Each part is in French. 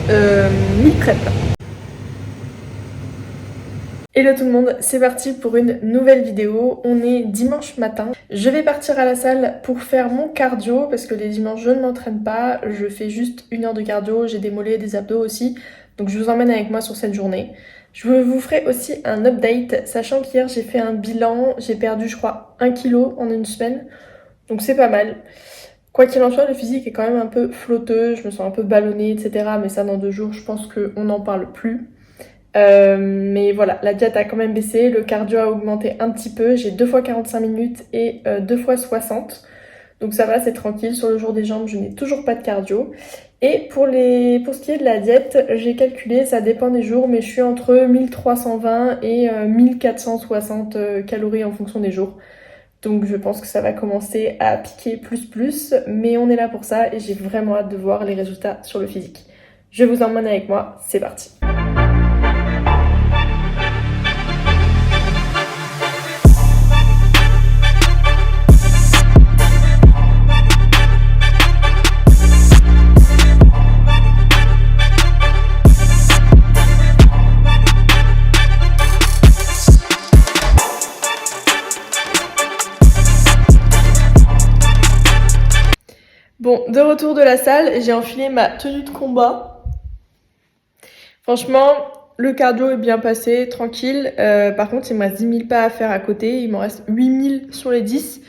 meal prep. Hello tout le monde, c'est parti pour une nouvelle vidéo. On est dimanche matin. Je vais partir à la salle pour faire mon cardio parce que les dimanches je ne m'entraîne pas. Je fais juste 1 heure de cardio, j'ai des mollets et des abdos aussi. Donc je vous emmène avec moi sur cette journée. Je vous ferai aussi un update, sachant qu'hier j'ai fait un bilan. J'ai perdu je crois 1 kg en une semaine. Donc c'est pas mal. Quoi qu'il en soit, le physique est quand même un peu flotteux. Je me sens un peu ballonnée, etc. Mais ça dans 2 jours, je pense qu'on n'en parle plus. Mais voilà, la diète a quand même baissé, le cardio a augmenté un petit peu, j'ai 2 fois 45 minutes et 2 fois 60, donc ça va, c'est tranquille. Sur le jour des jambes, je n'ai toujours pas de cardio. Et pour ce qui est de la diète, j'ai calculé, ça dépend des jours, mais je suis entre 1320 et 1460 calories en fonction des jours. Donc je pense que ça va commencer à piquer plus, mais on est là pour ça et j'ai vraiment hâte de voir les résultats sur le physique. Je vous emmène avec moi, c'est parti. Bon, de retour de la salle, j'ai enfilé ma tenue de combat. Franchement, le cardio est bien passé, tranquille. Par contre, il me reste 10 000 pas à faire à côté. Il m'en reste 8 000 sur les 10.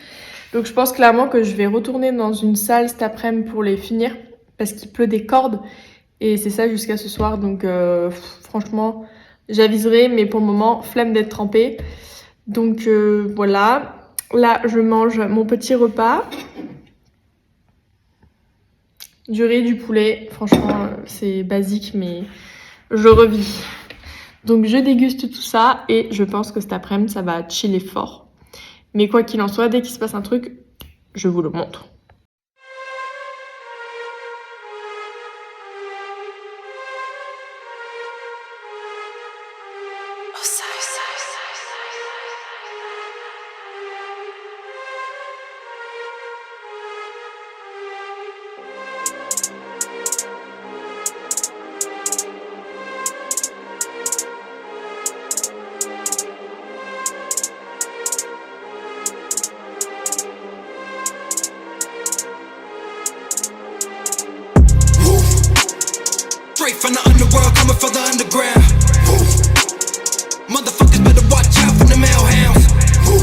Donc je pense clairement que je vais retourner dans une salle cet après-midi pour les finir. Parce qu'il pleut des cordes. Et c'est ça jusqu'à ce soir. Donc franchement, j'aviserai. Mais pour le moment, flemme d'être trempée. Donc voilà. Là, je mange mon petit repas. Du riz, du poulet, franchement c'est basique mais je revis. Donc je déguste tout ça et je pense que cet après-midi ça va chiller fort. Mais quoi qu'il en soit, dès qu'il se passe un truc, je vous le montre. From the underworld, coming from the underground. Woo. Motherfuckers better watch out from the male hounds. Woo.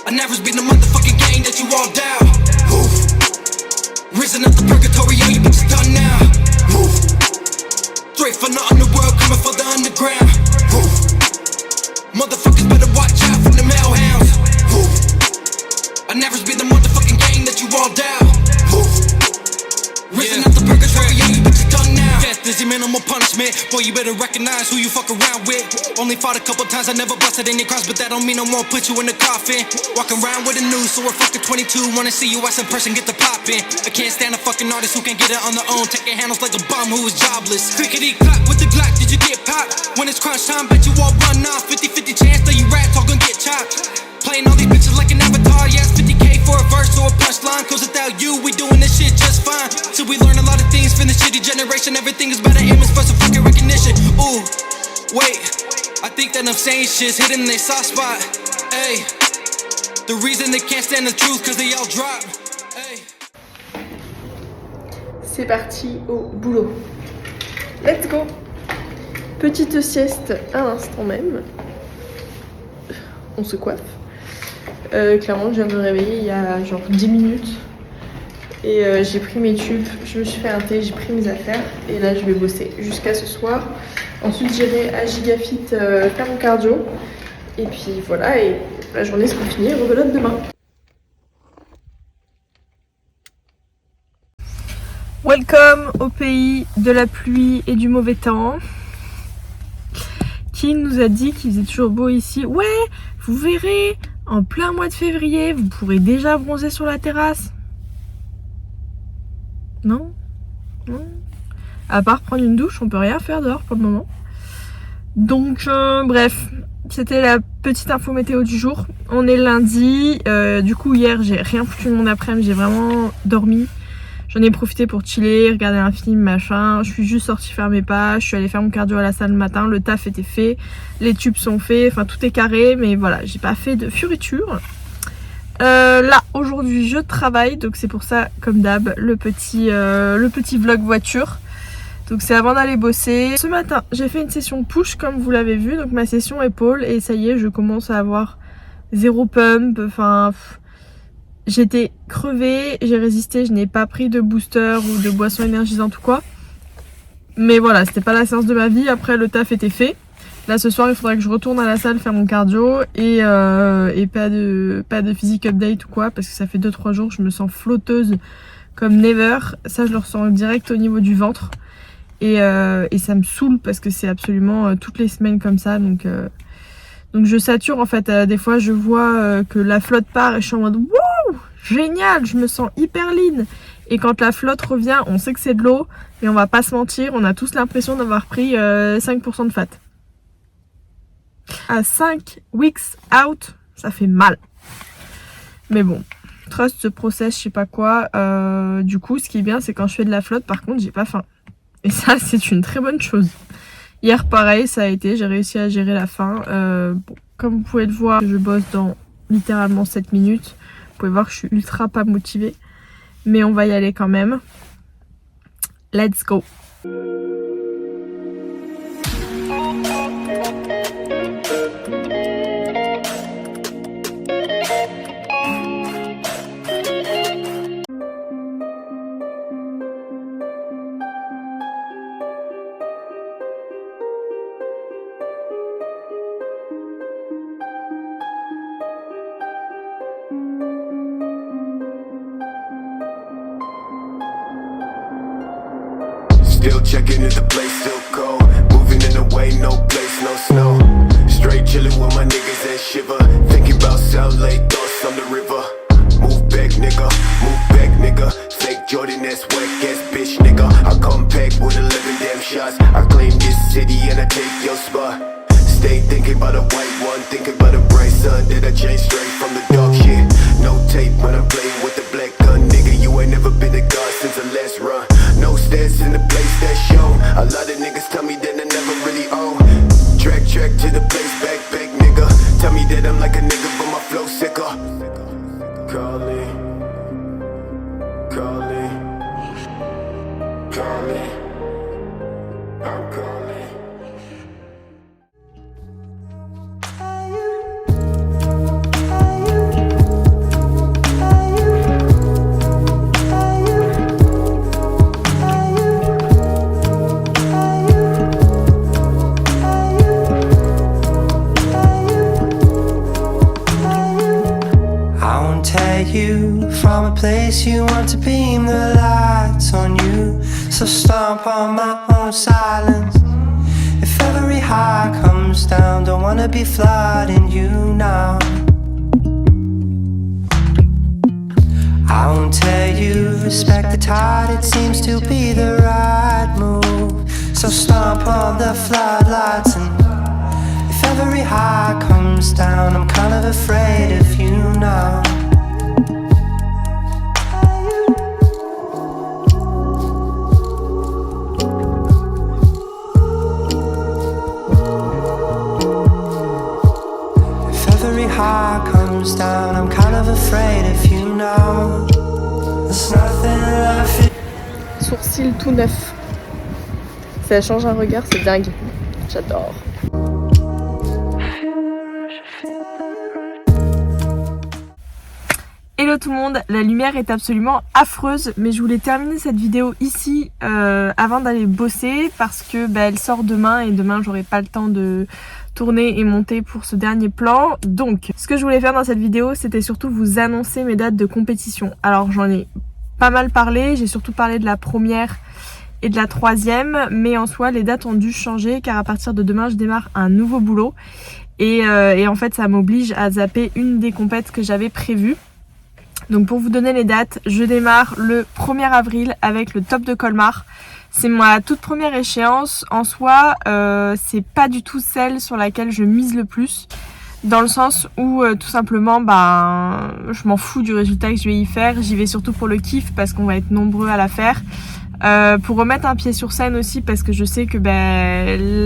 I never been the motherfucking gang that you all down. Woo. Risen up the purgatory, all you bitches done now. Woo. Straight from the underworld, coming from the underground. Woo. Motherfuckers better watch out from the male hounds. Woo. I never been the motherfucking gang that you all down. Woo. Risen up the purgatory, all you bitches done now. Death is your minimal punishment. Boy, you better recognize who you fuck around with. Only fought a couple times, I never busted any cross, but that don't mean I won't put you in the coffin. Walking around with a noose, so we're fucking 22. Wanna see you as a person, get the poppin'. I can't stand a fucking artist who can't get it on their own. Taking handles like a bum who is jobless. Clickety clap with the Glock, did you get popped? When it's crunch time, bet you all run off. 50-50 chance that you rats all gon' get chopped. Playing all these bitches like an avatar, yes, 50K for a verse or a punchline. Cause without you, we doing this shit just fine. So we learn a lot of things from the shitty generation. Everything is better aim is for some fucking recognition. Ooh, wait, I think that I'm saying shit's hidden in their soft spot. Ayy, the reason they can't stand the truth cause they all drop. Ayy. C'est parti au boulot. Let's go. Petite sieste à l'instant même. On se coiffe. Clairement, je viens de me réveiller il y a genre 10 minutes. Et j'ai pris mes tubes, je me suis fait un thé, j'ai pris mes affaires. Et là, je vais bosser jusqu'à ce soir. Ensuite, j'irai à Gigafit faire mon cardio. Et puis voilà, et la journée sera finie. Rebelote demain. Welcome au pays de la pluie et du mauvais temps. Qui nous a dit qu'il faisait toujours beau ici. Ouais, vous verrez, en plein mois de février, vous pourrez déjà bronzer sur la terrasse. Non? Non? À part prendre une douche, on peut rien faire dehors pour le moment. Donc, bref, c'était la petite info météo du jour. On est lundi. Du coup, hier, j'ai rien foutu de mon après-midi. J'ai vraiment dormi. J'en ai profité pour chiller, regarder un film, machin. Je suis juste sortie faire mes pas, je suis allée faire mon cardio à la salle le matin, le taf était fait, les tubes sont faits, enfin tout est carré, mais voilà, j'ai pas fait de fioritures. Là aujourd'hui je travaille, donc c'est pour ça comme d'hab le petit vlog voiture. Donc c'est avant d'aller bosser. Ce matin j'ai fait une session push comme vous l'avez vu, donc ma session épaule, et ça y est, je commence à avoir 0 pump, enfin j'étais crevée, j'ai résisté, je n'ai pas pris de booster ou de boisson énergisante ou quoi. Mais voilà, c'était pas la séance de ma vie, après le taf était fait. Là ce soir il faudrait que je retourne à la salle faire mon cardio et pas de physique update ou quoi, parce que ça fait 2-3 jours je me sens flotteuse comme never. Ça je le ressens direct au niveau du ventre et ça me saoule parce que c'est absolument toutes les semaines comme ça, donc je sature en fait. Des fois je vois que la flotte part et je suis en mode wow, génial, je me sens hyper lean. Et quand la flotte revient, on sait que c'est de l'eau, mais on va pas se mentir, on a tous l'impression d'avoir pris 5% de fat. À 5 weeks out, ça fait mal. Mais bon, trust the process, je sais pas quoi. Du coup, ce qui est bien, c'est quand je fais de la flotte, par contre, j'ai pas faim. Et ça, c'est une très bonne chose. Hier, pareil, ça a été, j'ai réussi à gérer la faim. Bon, comme vous pouvez le voir, je bosse dans littéralement 7 minutes. Vous pouvez voir que je suis ultra pas motivée. Mais on va y aller quand même. Let's go! Still checking if the place still cold. Moving in the way, no place, no snow. Straight chilling with my niggas and shiver. Thinking about South Lake, thoughts on the river. Move back, nigga, move back, nigga. Fake Jordan, that's whack ass bitch, nigga. I come back with 11 damn shots. I claim this city and I take your spot. Stay thinking about a white one, thinking about a bright sun. That I changed straight from the dark shit. No tape when I'm playing with the black gun, nigga. You ain't never been a god since the last run. No stats in the place that's shown. A lot of niggas tell me that I never really own. Track to the place, back, nigga. Tell me that I'm like a nigga, but my flow sicker. Calling, I'm calling. You from a place you want to beam the lights on you. So stomp on my own silence. If every high comes down, don't wanna be flooding you now. I won't tell you, respect the tide, it seems to be the right move. So stomp on the floodlights, and if every high comes down, I'm kind of afraid of you now. High comes down, I'm kind of afraid if you know. There's nothing left. Sourcils tout neuf. Ça change un regard, c'est dingue. J'adore. Hello tout le monde, la lumière est absolument affreuse, mais je voulais terminer cette vidéo ici avant d'aller bosser parce que elle sort demain et demain j'aurai pas le temps de tourner et monter pour ce dernier plan. Donc ce que je voulais faire dans cette vidéo, c'était surtout vous annoncer mes dates de compétition. Alors j'en ai pas mal parlé, j'ai surtout parlé de la première et de la troisième, mais en soi les dates ont dû changer car à partir de demain je démarre un nouveau boulot et en fait ça m'oblige à zapper une des compètes que j'avais prévues. Donc pour vous donner les dates, je démarre le 1er avril avec le top de Colmar. C'est ma toute première échéance. En soi, c'est pas du tout celle sur laquelle je mise le plus. Dans le sens où tout simplement je m'en fous du résultat que je vais y faire, j'y vais surtout pour le kiff parce qu'on va être nombreux à la faire. Pour remettre un pied sur scène aussi parce que je sais que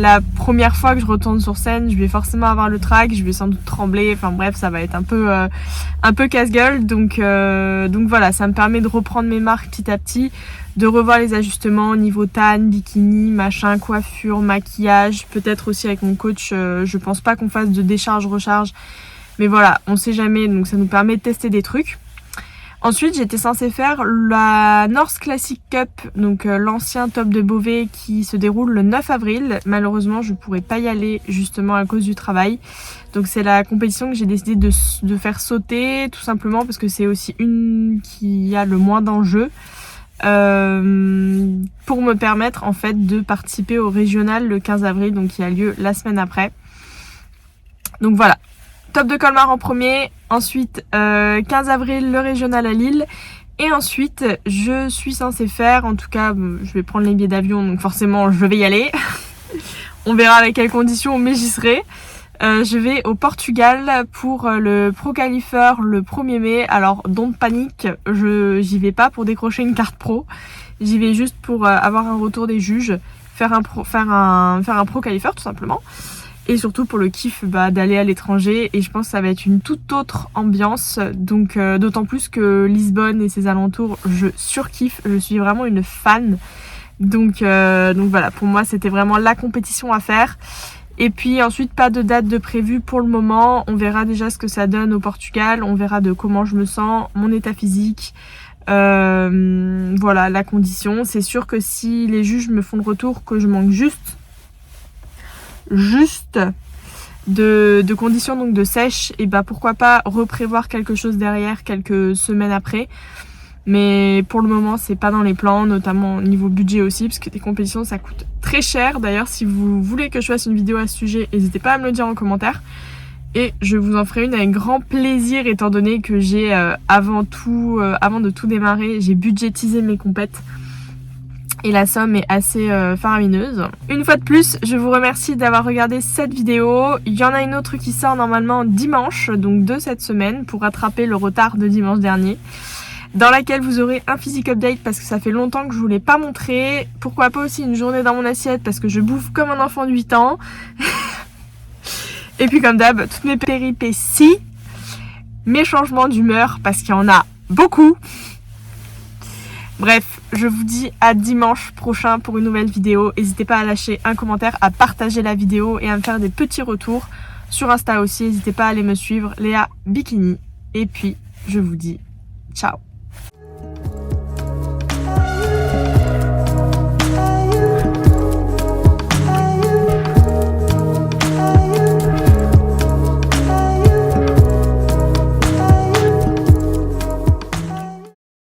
la première fois que je retourne sur scène, je vais forcément avoir le trac, je vais sans doute trembler, enfin bref, ça va être un peu casse-gueule, donc voilà, ça me permet de reprendre mes marques petit à petit, de revoir les ajustements au niveau tan, bikini, machin, coiffure, maquillage, peut-être aussi avec mon coach, je pense pas qu'on fasse de décharge-recharge, mais voilà, on sait jamais, donc ça nous permet de tester des trucs. Ensuite, j'étais censée faire la North Classic Cup, donc l'ancien top de Beauvais qui se déroule le 9 avril. Malheureusement, je pourrais pas y aller justement à cause du travail. Donc c'est la compétition que j'ai décidé de faire sauter, tout simplement parce que c'est aussi une qui a le moins d'enjeux. Pour me permettre en fait de participer au régional le 15 avril, donc qui a lieu la semaine après. Donc voilà. Top de Colmar en premier, ensuite 15 avril le régional à Lille et ensuite je suis censée faire, en tout cas je vais prendre les billets d'avion donc forcément je vais y aller, on verra avec quelles conditions mais j'y serai. Je vais au Portugal pour le Pro Qualifier le 1er mai, alors don't panique, j'y vais pas pour décrocher une carte pro, j'y vais juste pour avoir un retour des juges, faire un Pro Qualifier tout simplement. Et surtout pour le kiff d'aller à l'étranger, et je pense que ça va être une toute autre ambiance, donc d'autant plus que Lisbonne et ses alentours je surkiffe, je suis vraiment une fan, donc voilà, pour moi c'était vraiment la compétition à faire. Et puis ensuite pas de date de prévue pour le moment, on verra déjà ce que ça donne au Portugal, on verra de comment je me sens, mon état physique, voilà la condition. C'est sûr que si les juges me font le retour que je manque juste de conditions donc de sèche, et pourquoi pas reprévoir quelque chose derrière quelques semaines après, mais pour le moment c'est pas dans les plans, notamment au niveau budget aussi parce que des compétitions ça coûte très cher. D'ailleurs si vous voulez que je fasse une vidéo à ce sujet, n'hésitez pas à me le dire en commentaire et je vous en ferai une avec grand plaisir, étant donné que j'ai avant de tout démarrer, j'ai budgétisé mes compètes. Et la somme est assez faramineuse. Une fois de plus, je vous remercie d'avoir regardé cette vidéo. Il y en a une autre qui sort normalement dimanche, donc de cette semaine, pour rattraper le retard de dimanche dernier, dans laquelle vous aurez un physique update parce que ça fait longtemps que je vous l'ai pas montré. Pourquoi pas aussi une journée dans mon assiette parce que je bouffe comme un enfant de 8 ans. Et puis comme d'hab, toutes mes péripéties, mes changements d'humeur parce qu'il y en a beaucoup. Bref, je vous dis à dimanche prochain pour une nouvelle vidéo. N'hésitez pas à lâcher un commentaire, à partager la vidéo et à me faire des petits retours sur Insta aussi. N'hésitez pas à aller me suivre, Léa Bikini. Et puis, je vous dis ciao.